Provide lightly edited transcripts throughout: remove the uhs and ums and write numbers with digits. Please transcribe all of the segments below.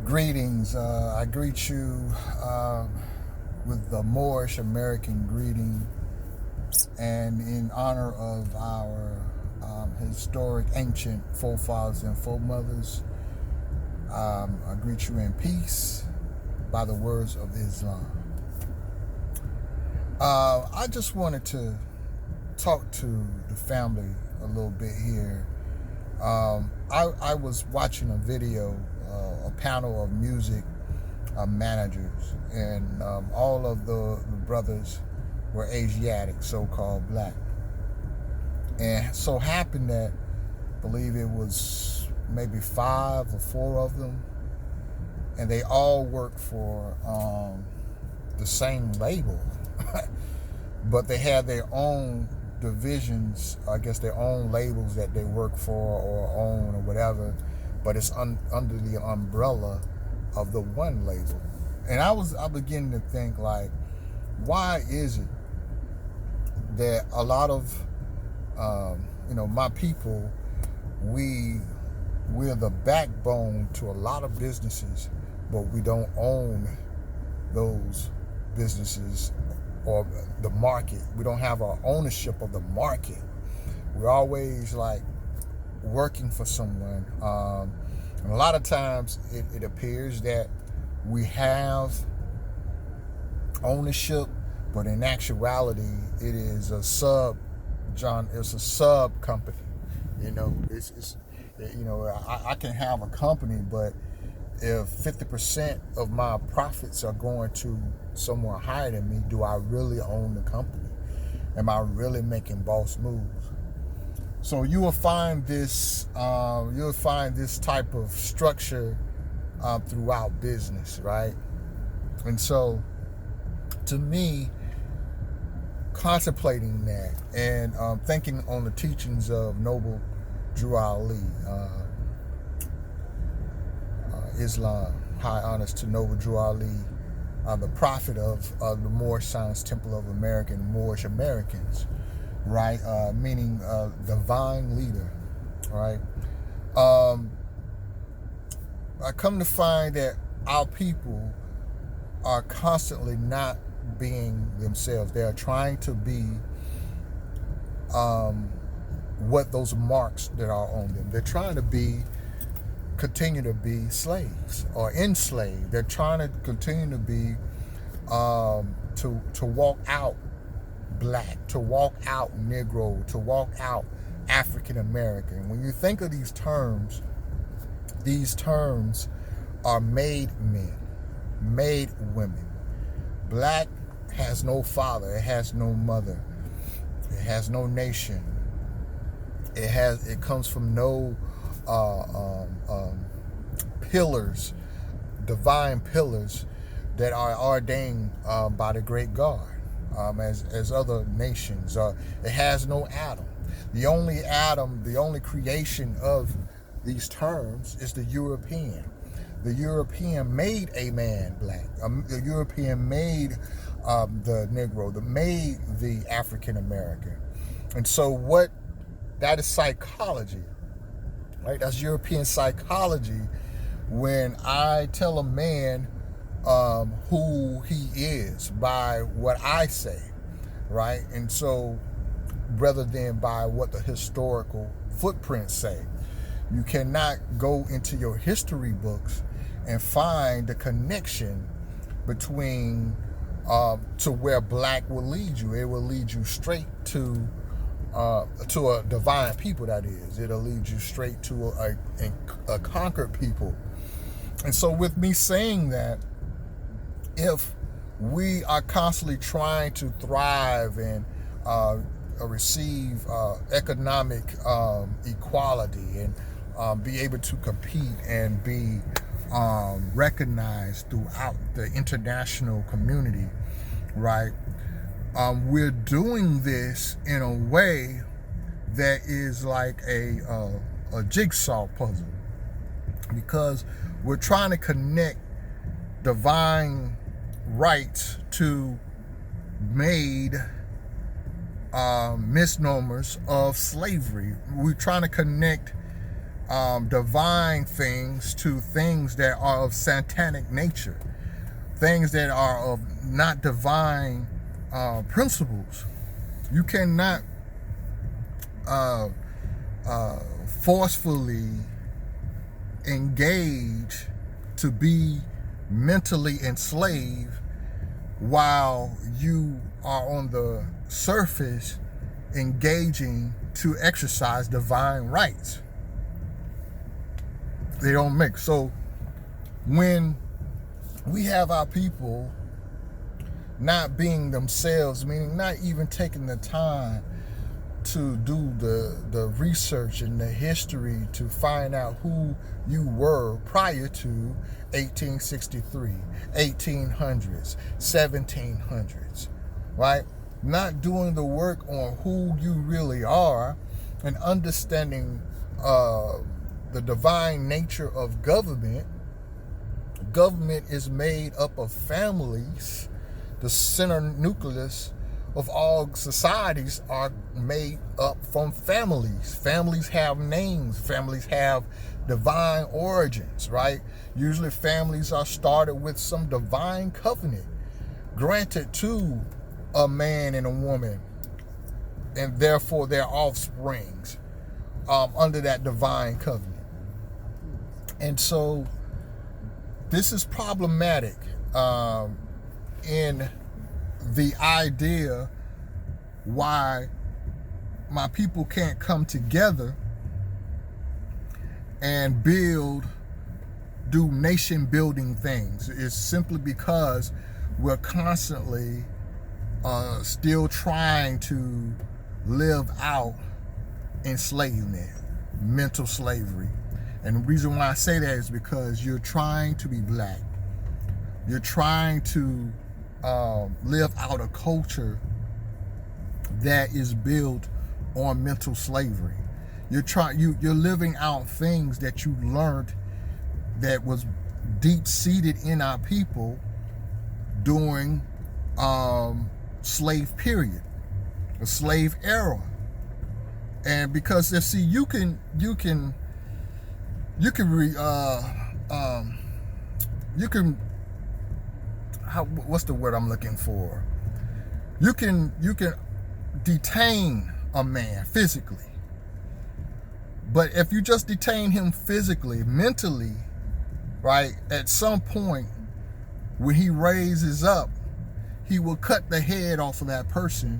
Greetings. I greet you with the Moorish American greeting, and in honor of our historic ancient forefathers and foremothers, I greet you in peace by the words of Islam. I just wanted to talk to the family a little bit here. I was watching a video, a panel of music managers, and all of the brothers were Asiatic, so-called black. And so happened that, I believe it was maybe 5 or 4 of them, and they all work for the same label, but they had their own divisions, I guess their own labels that they work for or own or whatever, but it's under the umbrella of the one label. And I began to think, like, why is it that a lot of my people, we're the backbone to a lot of businesses, but we don't own those businesses or the market. We don't have our ownership of the market. We're always like working for someone. And a lot of times it appears that we have ownership, but in actuality, it is a sub company. I can have a company, but if 50% of my profits are going to someone higher than me, do I really own the company? Am I really making boss moves? So you will find this type of structure throughout business, right? And so, to me, contemplating that and thinking on the teachings of Noble Drew Ali, Islam, high honors to Noble Drew Ali, the prophet of the Moorish Science Temple of Moorish Americans, right? Meaning divine leader, right? I come to find that our people are constantly not being themselves. They are trying to be what those marks that are on them. They're trying to continue to be slaves or enslaved. They're trying to continue to be to walk out black, to walk out Negro, to walk out African American. When you think of these terms are made men, made women. Black has no father, it has no mother, it has no nation. It comes from no pillars, divine pillars that are ordained by the great God, as other nations. It has no Adam. The only creation of these terms is the European. The European made a man black. The European made the Negro, made the African American. And so that is psychology, right? That's European psychology. When I tell a man who he is by what I say, right? And so rather than by what the historical footprints say, you cannot go into your history books and find the connection between to where black will lead you. It will lead you straight to a divine people, that is. It'll lead you straight to a conquered people. And so with me saying that, if we are constantly trying to thrive and receive economic equality and be able to compete and be recognized throughout the international community, right? We're doing this in a way that is like a jigsaw puzzle, because we're trying to connect divine rights to made misnomers of slavery. We're trying to connect divine things to things that are of satanic nature, things that are of not divine principles. You cannot forcefully engage to be mentally enslaved while you are on the surface engaging to exercise divine rights. They don't mix. So when we have our people not being themselves, meaning not even taking the time to do the research and the history to find out who you were prior to 1863, 1800s, 1700s, right? Not doing the work on who you really are and understanding the divine nature of government. Government is made up of families. The center nucleus of all societies are made up from families. Families have names. Families have divine origins, right? Usually families are started with some divine covenant granted to a man and a woman, and therefore their offsprings under that divine covenant. And so this is problematic in the idea why my people can't come together and do nation building things. It's simply because we're constantly still trying to live out enslavement, mental slavery. And the reason why I say that is because you're trying to be black. You're trying to live out a culture that is built on mental slavery. You're living out things that you learned that was deep seated in our people during slave period, the slave era. And because you can what's the word I'm looking for? You can detain a man physically. But if you just detain him physically, mentally, right, at some point when he raises up, he will cut the head off of that person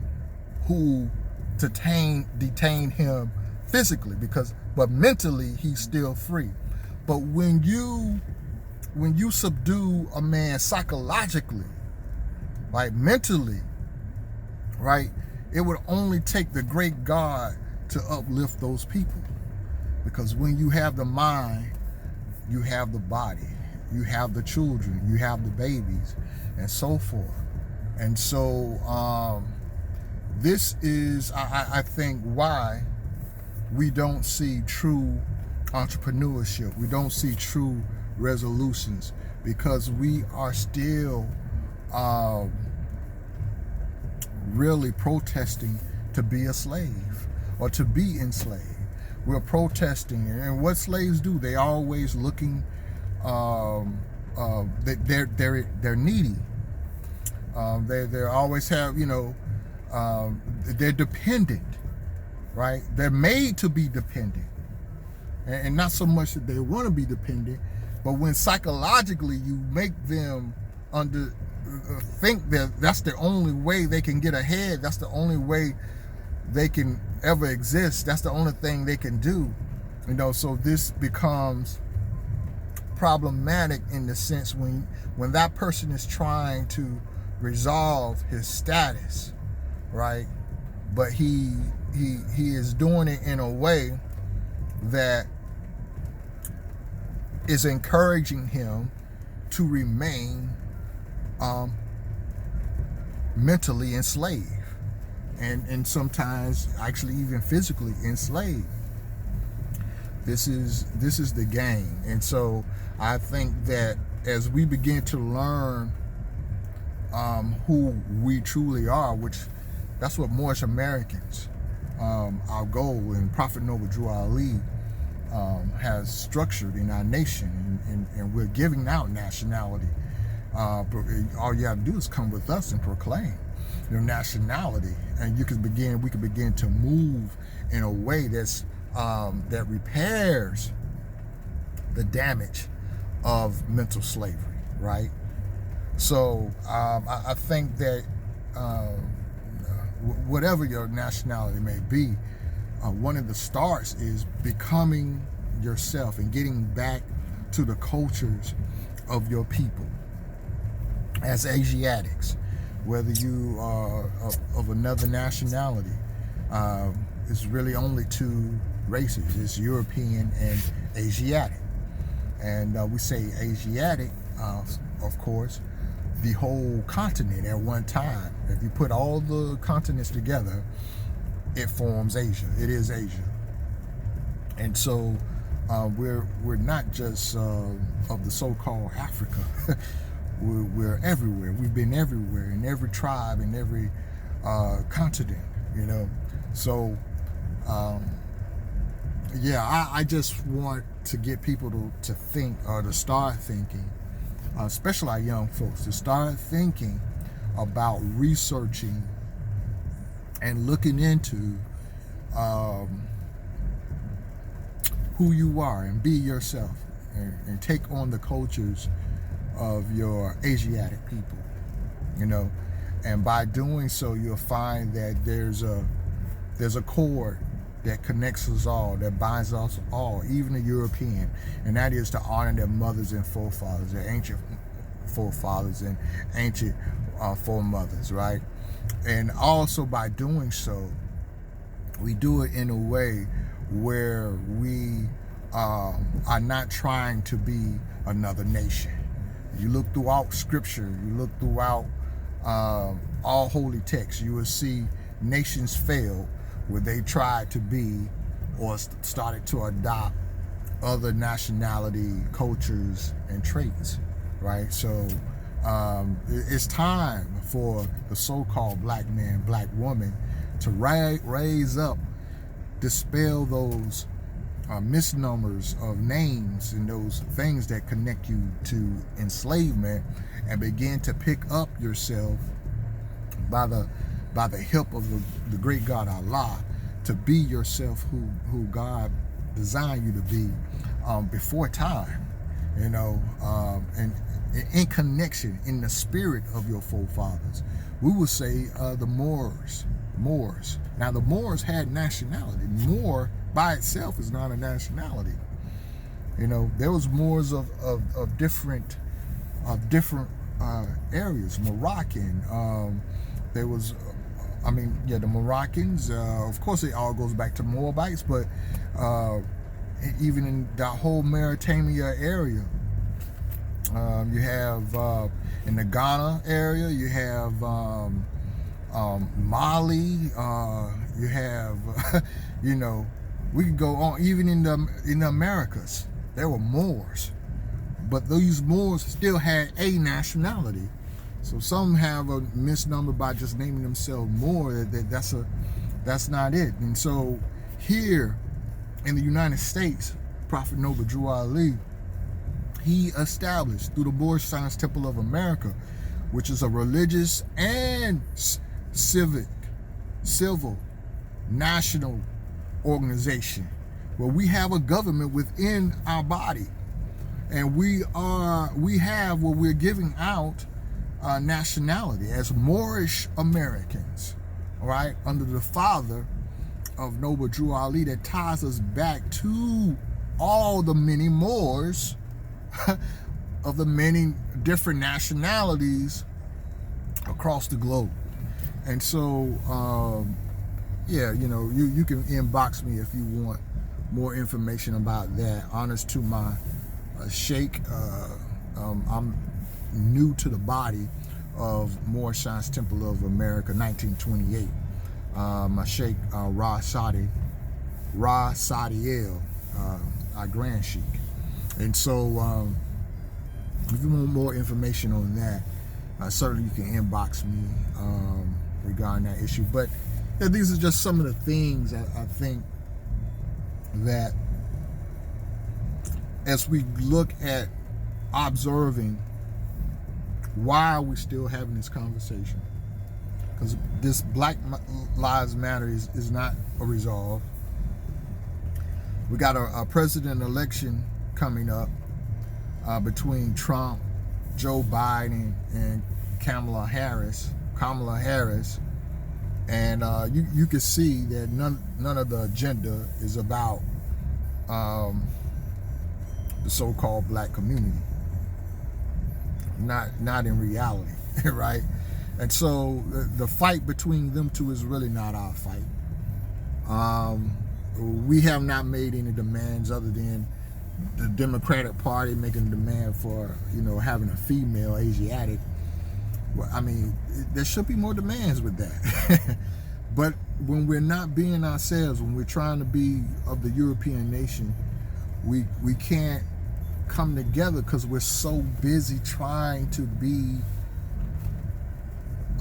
who detained him physically, but mentally he's still free. But when you subdue a man psychologically, right, mentally, right, it would only take the great God to uplift those people. Because when you have the mind, you have the body, you have the children, you have the babies, and so forth. And so this is, I think, why we don't see true entrepreneurship. We don't see true resolutions, because we are still really protesting to be a slave or to be enslaved. We're protesting, and what slaves do, they always looking, they're needy. They always have, they're dependent, right? They're made to be dependent, and not so much that they want to be dependent, but when psychologically you make them think that that's the only way they can get ahead, that's the only way they can ever exist, that's the only thing they can do, so this becomes problematic in the sense when that person is trying to resolve his status, right, but he is doing it in a way that is encouraging him to remain mentally enslaved, and sometimes actually even physically enslaved. This is the game. And so I think that as we begin to learn who we truly are, which that's what Moorish Americans, our goal, and Prophet Noble Drew Ali has structured in our nation, and we're giving out nationality. But all you have to do is come with us and proclaim your nationality, and we can begin to move in a way that repairs the damage of mental slavery, right? So I think that whatever your nationality may be, one of the starts is becoming yourself and getting back to the cultures of your people. As Asiatics, whether you are of another nationality, it's really only two races. It's European and Asiatic. And we say Asiatic, of course, the whole continent at one time. If you put all the continents together, it forms Asia. It is Asia. And so we're not just of the so-called Africa. We're everywhere. We've been everywhere, in every tribe, in every continent, you know. So, I just want to get people to think, or to start thinking, especially our young folks, to start thinking about researching and looking into who you are, and be yourself, and take on the cultures of your Asiatic people, you know. And by doing so, you'll find that there's a cord that connects us all, that binds us all, even the European, and that is to honor their mothers and forefathers, their ancient forefathers and ancient foremothers, right? And also by doing so, we do it in a way where we are not trying to be another nation. You look throughout Scripture, you look throughout all holy texts, you will see nations fail where they tried to be or started to adopt other nationality, cultures, and traits, right? So it's time for the so-called black man, black woman to raise up, dispel those misnomers of names and those things that connect you to enslavement, and begin to pick up yourself by the help of the great God Allah, to be yourself who God designed you to be before time, you know, and in connection, in the spirit of your forefathers. We would say the Moors. Now the Moors had nationality. Moor by itself is not a nationality. You know, there was Moors of different areas. Moroccan. There was, the Moroccans. Of course, it all goes back to Moabites, but even in the whole Mauritania area, you have in the Ghana area, you have Mali. You have, you know, we could go on. Even in the Americas, there were Moors, but these Moors still had a nationality. So some have a misnomer by just naming themselves Moor. That's not it. And so here in the United States, Prophet Noble Drew Ali, he established through the Moorish Science Temple of America, which is a religious and civil, national organization, where we have a government within our body, and we have what we're giving out nationality as Moorish Americans, all right, under the father of Noble Drew Ali, that ties us back to all the many Moors of the many different nationalities across the globe. And so, you know, you can inbox me if you want more information about that. Honors to my sheikh. I'm new to the body of Moorish Science Temple of America, 1928. My sheikh, Ra Sadiel, our grand sheikh. And so, if you want more information on that, certainly you can inbox me regarding that issue. But these are just some of the things I think that as we look at observing why are we still having this conversation, because this Black Lives Matter is not a resolve. We got a president election coming up between Trump, Joe Biden, and Kamala Harris, and you can see that none of the agenda is about the so-called black community. Not in reality, right? And so the fight between them two is really not our fight. We have not made any demands other than the Democratic Party making a demand for, having a female Asiatic. Well, I mean, there should be more demands with that. But when we're not being ourselves, when we're trying to be of the European nation, we can't come together because we're so busy trying to be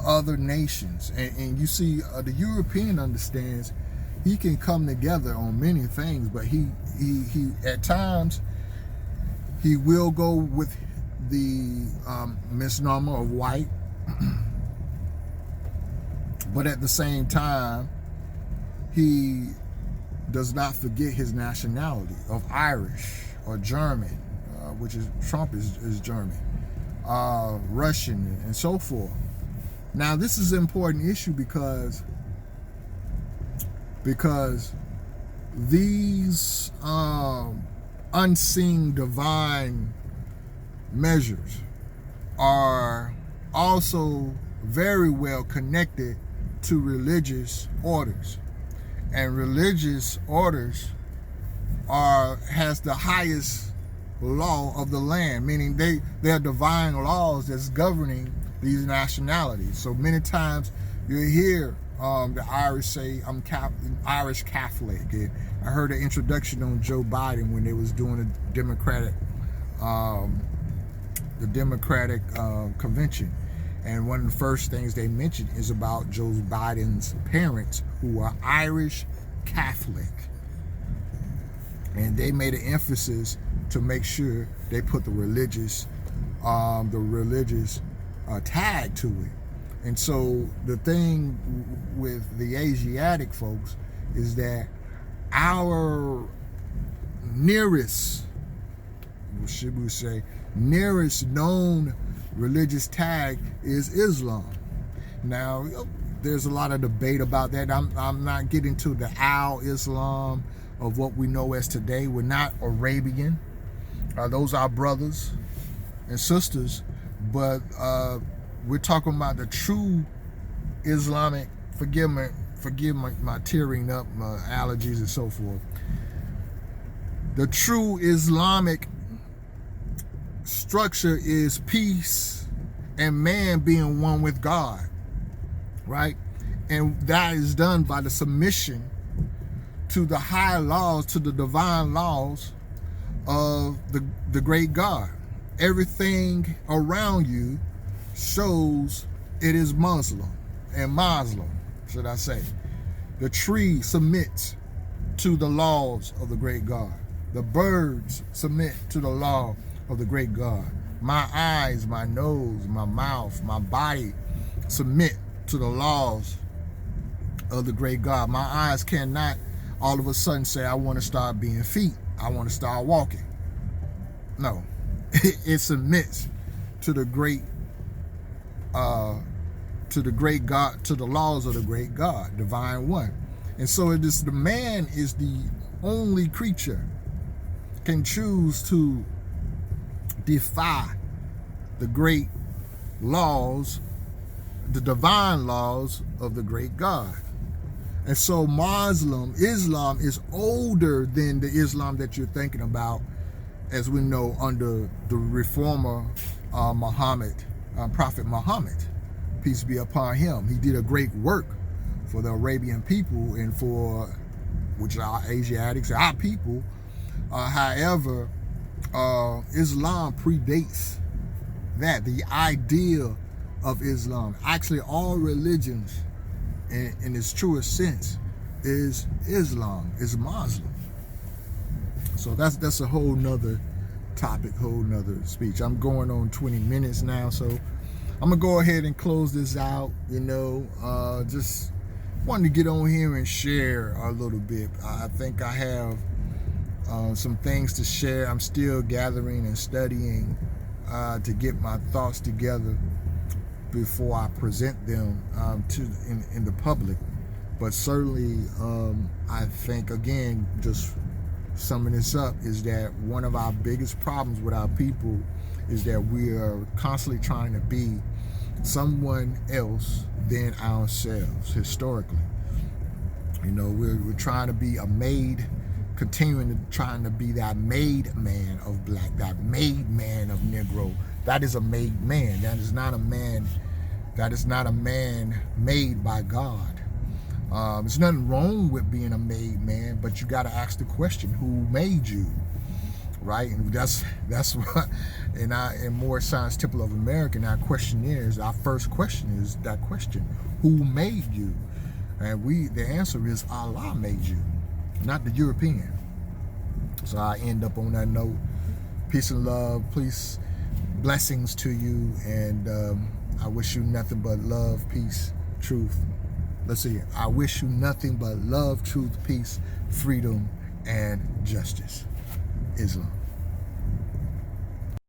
other nations. And you see, the European understands he can come together on many things, but he at times he will go with the misnomer of white, but at the same time he does not forget his nationality of Irish or German, which is Trump is German, Russian, and so forth. Now this is an important issue because these unseen divine measures are also very well connected to religious orders, and religious orders has the highest law of the land, meaning they are divine laws that's governing these nationalities. So many times you hear the Irish say, "I'm Irish Catholic." I heard an introduction on Joe Biden when they was doing the Democratic convention, and one of the first things they mentioned is about Joe Biden's parents who are Irish Catholic, and they made an emphasis to make sure they put the religious tag to it. And so the thing with the Asiatic folks is that our nearest known religious tag is Islam. Now, there's a lot of debate about that. I'm not getting to the Al-Islam of what we know as today. We're not Arabian. Those are brothers and sisters, but we're talking about the true Islamic. Forgive my tearing up, my allergies and so forth. The true Islamic structure is peace and man being one with God, right? And that is done by the submission to the high laws, to the divine laws of the great God. Everything around you shows it is Muslim, should I say. The tree submits to the laws of the great God. The birds submit to the law of the great God. My eyes, my nose, my mouth, my body submit to the laws of the great God. My eyes cannot all of a sudden say, I want to start being feet. I want to start walking. No, it submits to the great God, to the laws of the great God, divine one. And so it is, the man is the only creature can choose to defy the great laws, the divine laws of the great God. And so Islam is older than the Islam that you're thinking about, as we know, under the reformer Prophet Muhammad, peace be upon him. He did a great work for the Arabian people and for, which are Asiatics, our people. However, Islam predates that. The idea of Islam, actually all religions in its truest sense, is Islam, is Muslim. So that's a whole nother topic, whole nother speech. I'm going on 20 minutes now, so I'm gonna go ahead and close this out. Just wanted to get on here and share a little bit. I think I have some things to share. I'm still gathering and studying to get my thoughts together before I present them in the public. But certainly, I think, again, just summing this up, is that one of our biggest problems with our people is that we are constantly trying to be someone else than ourselves historically. We're trying to be trying to be that made man of black, that made man of Negro. That is a made man. That is not a man made by God. There's nothing wrong with being a made man, but you got to ask the question, who made you? Right? And that's what in Moore Science Temple of America, our first question is that question, who made you? And the answer is Allah made you, not the European. So I end up on that note. Peace and love, please, blessings to you, and I wish you nothing but love, peace, truth. Let's see here. I wish you nothing but love, truth, peace, freedom, and justice. Islam.